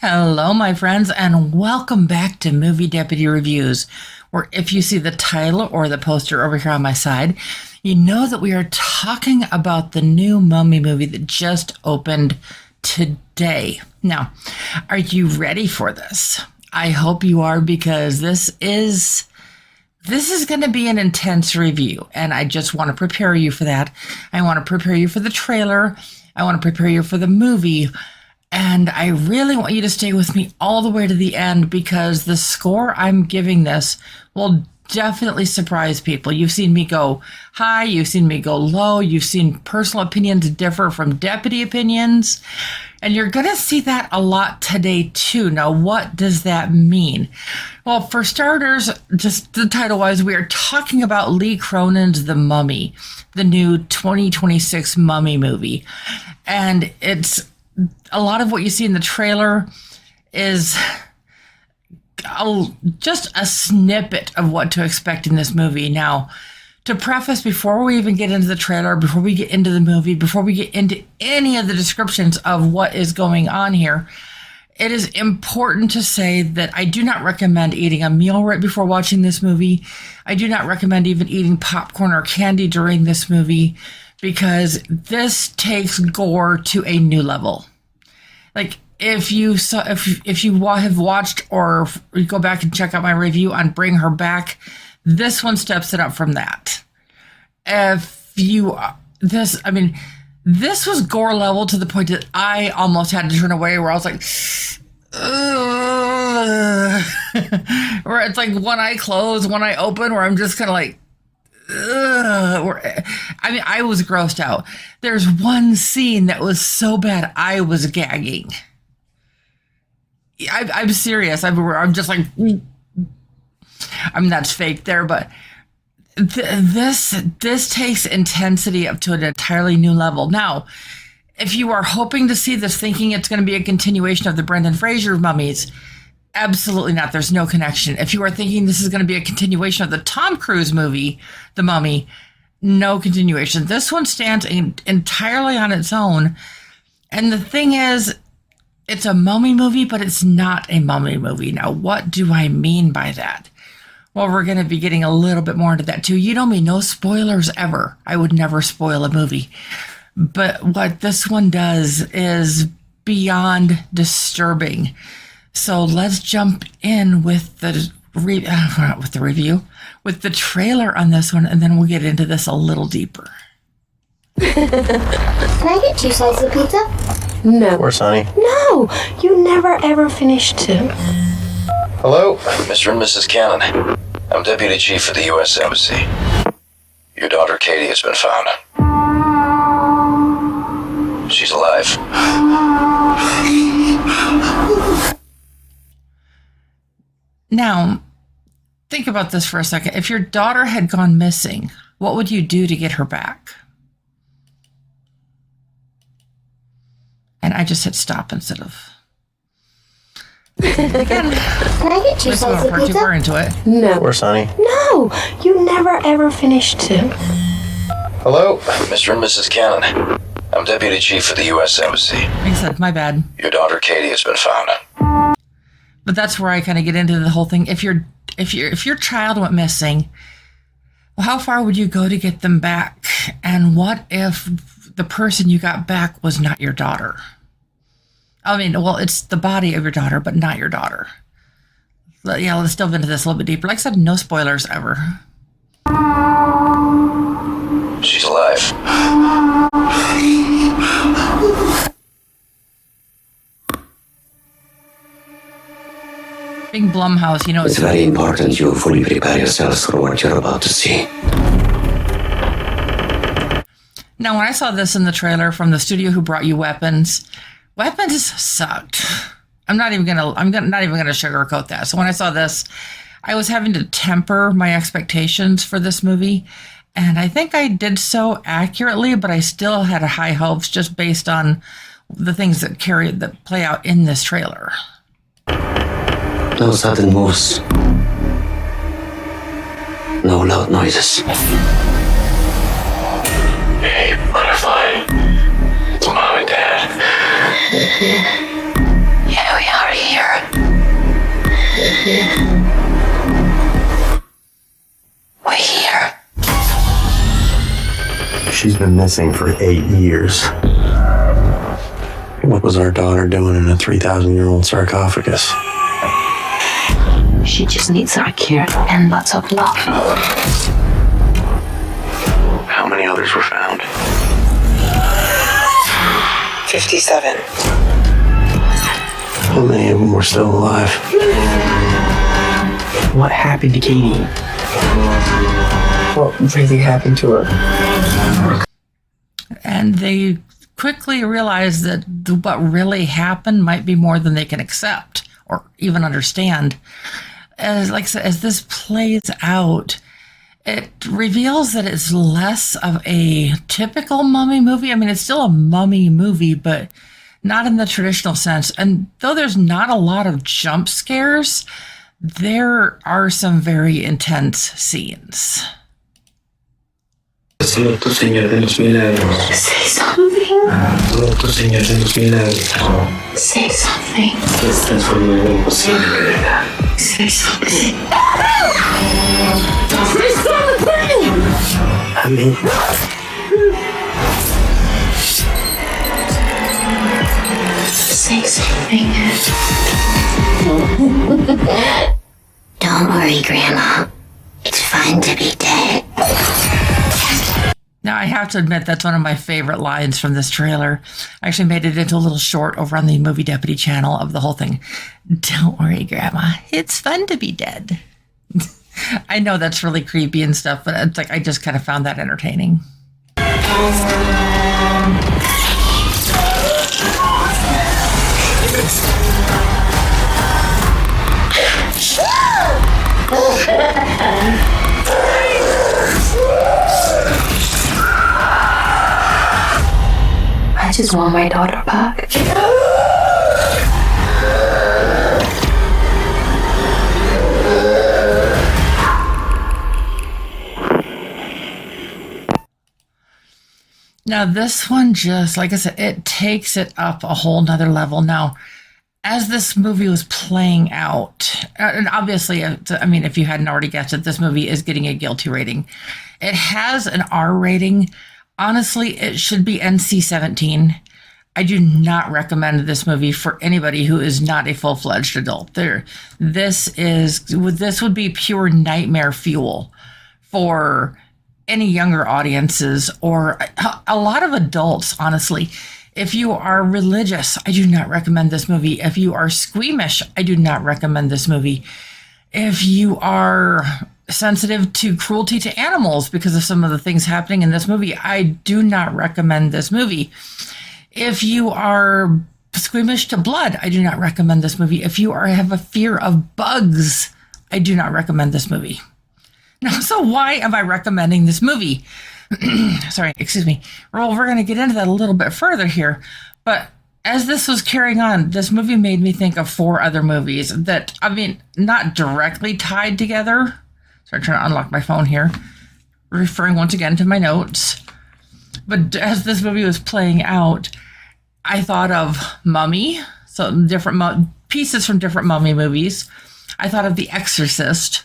Hello, my friends, and welcome back to Movie Deputy Reviews, where if you see the title or the poster over here on my side, you know that we are talking about the new Mummy movie that just opened today. Now, are you ready for this? I hope you are, because this is going to be an intense review, and I just want to prepare you for that. I want to prepare you for the trailer. I want to prepare you for the movie. And I really want you to stay with me all the way to the end, because the score I'm giving this will definitely surprise people. You've seen me go high, you've seen me go low, you've seen personal opinions differ from deputy opinions, and you're going to see that a lot today too. Now, what does that mean? Well, for starters, just the title-wise, we are talking about Lee Cronin's The Mummy, the new 2026 Mummy movie. And it's a lot of what you see in the trailer is just a snippet of what to expect in this movie. Now, to preface, before we even get into the trailer, before we get into the movie, before we get into any of the descriptions of what is going on here, it is important to say that I do not recommend eating a meal right before watching this movie. I do not recommend even eating popcorn or candy during this movie, because this takes gore to a new level. Like, if you have watched, or you go back and check out my review on Bring Her Back, this one steps it up from that. This was gore level to the point that I almost had to turn away, where I was like, ugh. Where it's like one eye closed, one eye open, where I'm just kind of like, ugh. I was grossed out. There's one scene that was so bad I was gagging. I'm serious. I'm just like, that's fake there, but this takes intensity up to an entirely new level. Now, if you are hoping to see this thinking it's going to be a continuation of the Brendan Fraser mummies, absolutely not. There's no connection. If you are thinking this is going to be a continuation of the Tom Cruise movie, The Mummy, no continuation. This one stands entirely on its own. And the thing is, it's a mummy movie, but it's not a mummy movie. Now, what do I mean by that? Well, we're going to be getting a little bit more into that too. You know me, no spoilers ever. I would never spoil a movie. But what this one does is beyond disturbing. So let's jump in with the trailer on this one, and then we'll get into this a little deeper. Can I get 2 slices of pizza? No. Of course, honey. No, you never ever finish 2. Hello? Mr. and Mrs. Cannon, I'm Deputy Chief of the U.S. Embassy. Your daughter Katie has been found. She's alive. Now, think about this for a second. If your daughter had gone missing, what would you do to get her back? And I just hit stop instead of... Again, Can I get 2 slices of too pizza? far into it. No. Of course, honey. No, you never ever finish 2. Hello? Mr. and Mrs. Cannon, I'm Deputy Chief of the U.S. Embassy. Like I said, my bad. Your daughter Katie has been found. But that's where I kind of get into the whole thing. If your child went missing, well, how far would you go to get them back? And what if the person you got back was not your daughter? I mean, well, it's the body of your daughter, but not your daughter. Yeah, let's delve into this a little bit deeper. Like I said, no spoilers ever. She's alive. Big Blumhouse, you know. It's very important you fully prepare yourselves for what you're about to see. Now, when I saw this in the trailer from the studio who brought you Weapons sucked. I'm not even gonna sugarcoat that. So when I saw this, I was having to temper my expectations for this movie, and I think I did so accurately, but I still had high hopes just based on the things that play out in this trailer. No sudden moves. No loud noises. Hey, butterfly. It's Mom and Dad. Yeah, we are She's been missing for 8 years. What was our daughter doing in a 3,000-year-old sarcophagus? She just needs our care and lots of love. How many others were found? 57. How many of them were still alive? What happened to Katie? What really happened to her? And they quickly realize that what really happened might be more than they can accept or even understand. As this plays out, it reveals that it's less of a typical mummy movie. I mean, it's still a mummy movie, but not in the traditional sense. And though there's not a lot of jump scares, there are some very intense scenes. Say something. Say something. Say something. Say something. I mean, say something. Don't worry, Grandma. It's fine to be dead. Now, I have to admit, that's one of my favorite lines from this trailer. I actually made it into a little short over on the Movie Deputy channel of the whole thing. Don't worry, Grandma. It's fun to be dead. I know that's really creepy and stuff, but it's like I just kind of found that entertaining. I just want my daughter back. Now, this one just, like I said, it takes it up a whole nother level. Now, as this movie was playing out, and obviously, I mean, if you hadn't already guessed it, this movie is getting a guilty rating. It has an R rating. Honestly, it should be NC-17. I do not recommend this movie for anybody who is not a full-fledged adult. This would be pure nightmare fuel for any younger audiences or a lot of adults, honestly. If you are religious, I do not recommend this movie. If you are squeamish, I do not recommend this movie. If you are sensitive to cruelty to animals because of some of the things happening in this movie, I do not recommend this movie. If you are squeamish to blood, I do not recommend this movie. If you have a fear of bugs, I do not recommend this movie. Now, so why am I recommending this movie? Sorry, excuse me. Well, we're going to get into that a little bit further here. But as this was carrying on, this movie made me think of 4 other movies that, I mean, not directly tied together. So I'm trying to unlock my phone here, referring once again to my notes. But as this movie was playing out, I thought of Mummy, so different pieces from different Mummy movies. I thought of The Exorcist,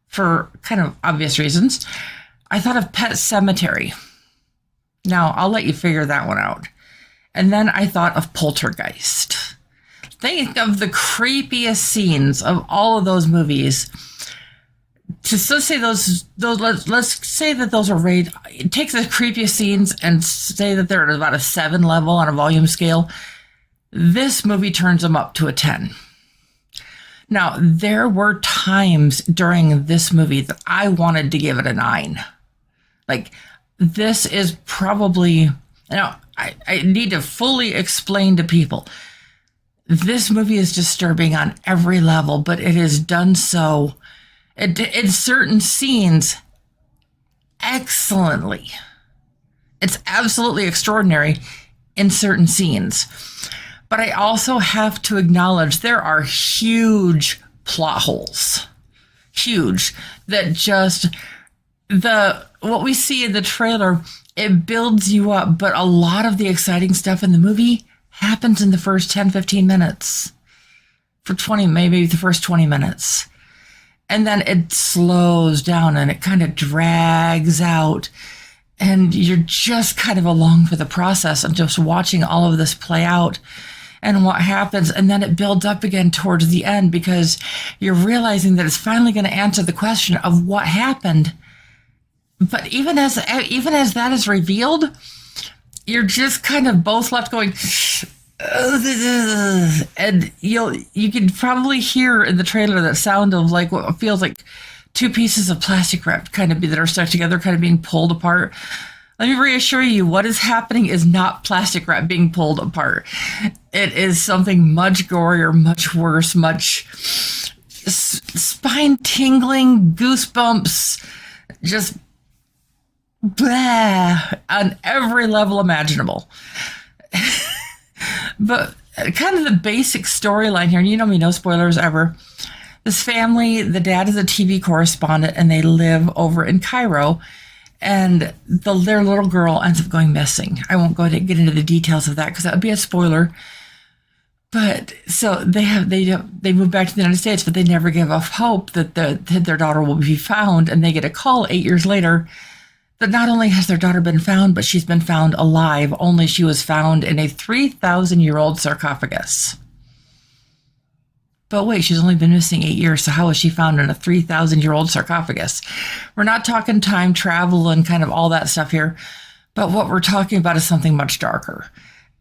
for kind of obvious reasons. I thought of Pet Sematary. Now, I'll let you figure that one out. And then I thought of Poltergeist. Think of the creepiest scenes of all of those movies. Let's say let's say that those are rated. Take the creepiest scenes and say that they're at about a 7 level on a volume scale. This movie turns them up to a 10. Now, there were times during this movie that I wanted to give it a 9. Like, this is probably, I need to fully explain to people. This movie is disturbing on every level, but it is done so in certain scenes excellently. It's absolutely extraordinary in certain scenes. But I also have to acknowledge there are huge plot holes. Huge. That just, what we see in the trailer, it builds you up, but a lot of the exciting stuff in the movie happens in the first 10, 15 minutes. Maybe the first 20 minutes. And then it slows down and it kind of drags out. And you're just kind of along for the process and just watching all of this play out and what happens. And then it builds up again towards the end because you're realizing that it's finally going to answer the question of what happened. But even as that is revealed, you're just kind of both left going, and you can probably hear in the trailer that sound of like what feels like two pieces of plastic wrap that are stuck together, kind of being pulled apart. Let me reassure you, what is happening is not plastic wrap being pulled apart. It is something much gorier, much worse, much spine-tingling, goosebumps, just blah, on every level imaginable. But kind of the basic storyline here, and you know me, no spoilers ever. This family, the dad is a TV correspondent, and they live over in Cairo, and their little girl ends up going missing. I won't go to get into the details of that because that would be a spoiler. But so they move back to the United States, but they never give up hope that their daughter will be found, and they get a call 8 years later that not only has their daughter been found, but she's been found alive, only she was found in a 3,000-year-old sarcophagus. But wait, she's only been missing 8 years, so how was she found in a 3,000-year-old sarcophagus? We're not talking time travel and kind of all that stuff here, but what we're talking about is something much darker.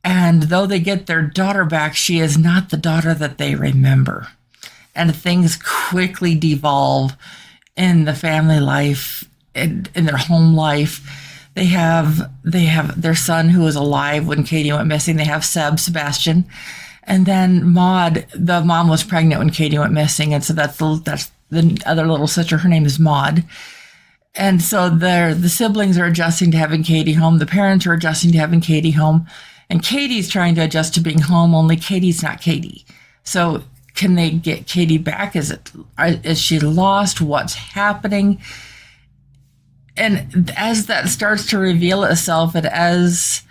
And though they get their daughter back, she is not the daughter that they remember. And things quickly devolve in the family life, in their home life. They have their son who was alive when Katie went missing. They have Sebastian. And then Maud, the mom was pregnant when Katie went missing. And so that's the other little sister. Her name is Maud. And so the siblings are adjusting to having Katie home. The parents are adjusting to having Katie home. And Katie's trying to adjust to being home, only Katie's not Katie. So can they get Katie back? Is she lost? What's happening? And as that starts to reveal itself, and as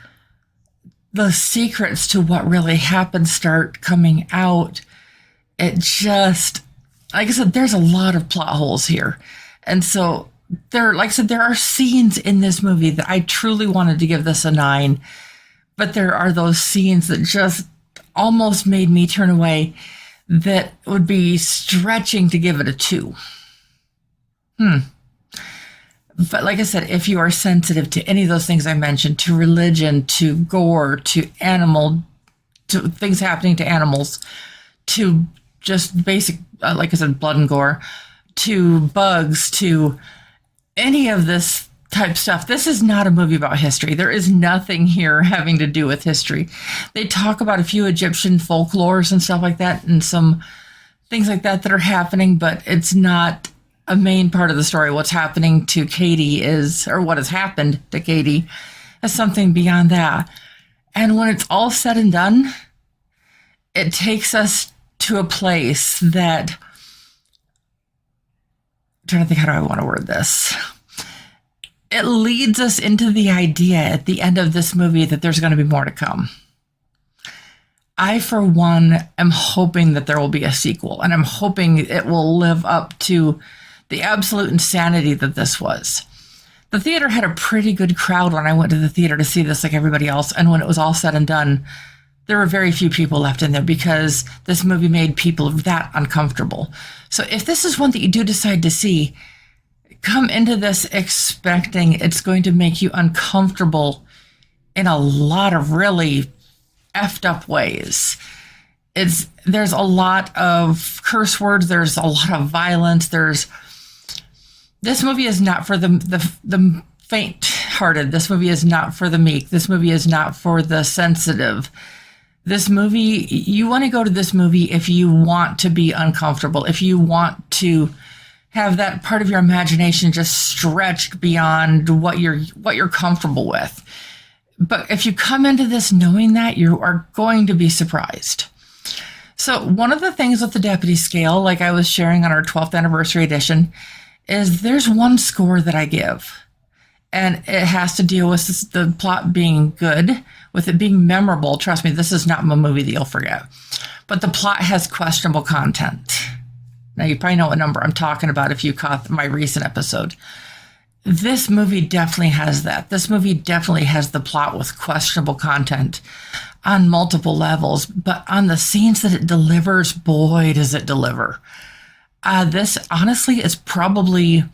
the secrets to what really happened start coming out, it just, like I said, there's a lot of plot holes here. And so there are scenes in this movie that I truly wanted to give this a 9, but there are those scenes that just almost made me turn away that would be stretching to give it a 2. But like I said, if you are sensitive to any of those things I mentioned, to religion, to gore, to things happening to animals, to just basic, like I said, blood and gore, to bugs, to any of this type stuff, this is not a movie about history. There is nothing here having to do with history. They talk about a few Egyptian folklores and stuff like that, and some things like that are happening, but it's not a main part of the story. What's happening to Katie or what has happened to Katie is something beyond that. And when it's all said and done, it takes us to a place that, I'm trying to think, how do I want to word this? It leads us into the idea at the end of this movie that there's going to be more to come. I, for one, am hoping that there will be a sequel, and I'm hoping it will live up to the absolute insanity that this was. The theater had a pretty good crowd when I went to the theater to see this, like everybody else. And when it was all said and done, there were very few people left in there because this movie made people that uncomfortable. So if this is one that you do decide to see, come into this expecting it's going to make you uncomfortable in a lot of really effed up ways. There's a lot of curse words. There's a lot of violence. This movie is not for the faint-hearted. This movie is not for the meek. This movie is not for the sensitive. This movie, you want to go to this movie if you want to be uncomfortable, if you want to have that part of your imagination just stretched beyond what you're comfortable with. But if you come into this knowing that, you are going to be surprised. So one of the things with the deputy scale, like I was sharing on our 12th anniversary edition, is there's one score that I give, and it has to deal with the plot being good, with it being memorable. Trust me, this is not a movie that you'll forget, but the plot has questionable content. Now, you probably know what number I'm talking about if you caught my recent episode. this movie definitely has that. This movie definitely has the plot with questionable content on multiple levels, but on the scenes that it delivers, boy, does it deliver. This honestly is probably,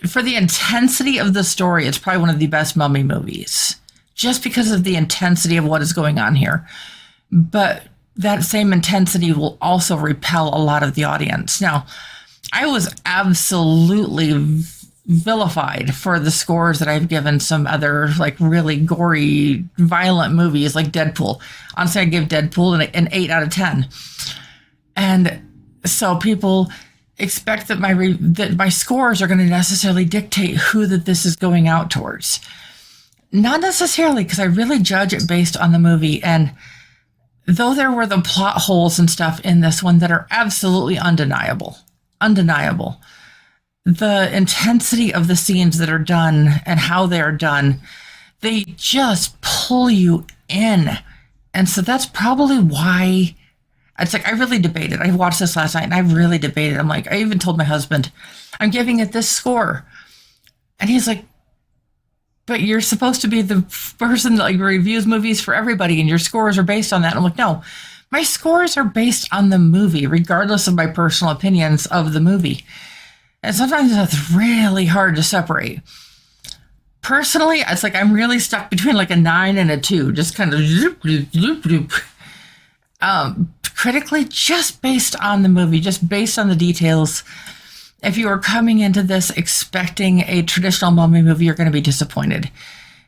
for the intensity of the story, it's probably one of the best Mummy movies, just because of the intensity of what is going on here. But that same intensity will also repel a lot of the audience. Now, I was absolutely vilified for the scores that I've given some other like really gory, violent movies like Deadpool. Honestly, I give Deadpool an 8 out of 10. And so people expect that my scores are going to necessarily dictate who that this is going out towards. Not necessarily, because I really judge it based on the movie. And though there were the plot holes and stuff in this one that are absolutely undeniable, the intensity of the scenes that are done and how they are done, they just pull you in. And so that's probably why it's like, I really debated. I watched this last night and I really debated. I'm like, I even told my husband, I'm giving it this score. And he's like, but you're supposed to be the person that like reviews movies for everybody and your scores are based on that. And I'm like, no, my scores are based on the movie, regardless of my personal opinions of the movie. And sometimes that's really hard to separate. Personally, it's like I'm really stuck between like a 9 and a 2, just kind of critically, just based on the movie, just based on the details. If you are coming into this expecting a traditional Mummy movie, you're going to be disappointed.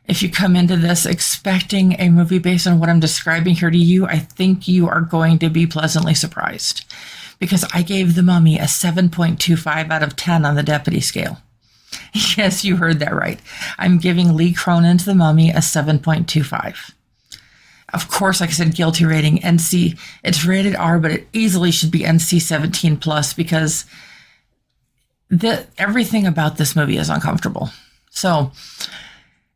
If you come into this expecting a movie based on what I'm describing here to you, I think you are going to be pleasantly surprised. Because I gave The Mummy a 7.25 out of 10 on the deputy scale. Yes, you heard that right. I'm giving Lee Cronin's The Mummy a 7.25. Of course, like I said, guilty rating, NC. It's rated R, but it easily should be NC 17 plus because everything about this movie is uncomfortable. So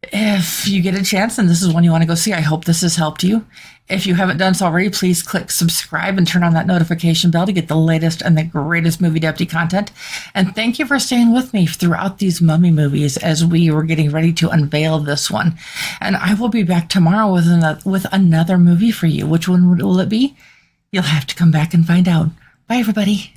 if you get a chance and this is one you want to go see, I hope this has helped you. If you haven't done so already, please click subscribe and turn on that notification bell to get the latest and the greatest Movie Deputy content. And thank you for staying with me throughout these Mummy movies as we were getting ready to unveil this one. And I will be back tomorrow with another movie for you. Which one will it be? You'll have to come back and find out. Bye, everybody.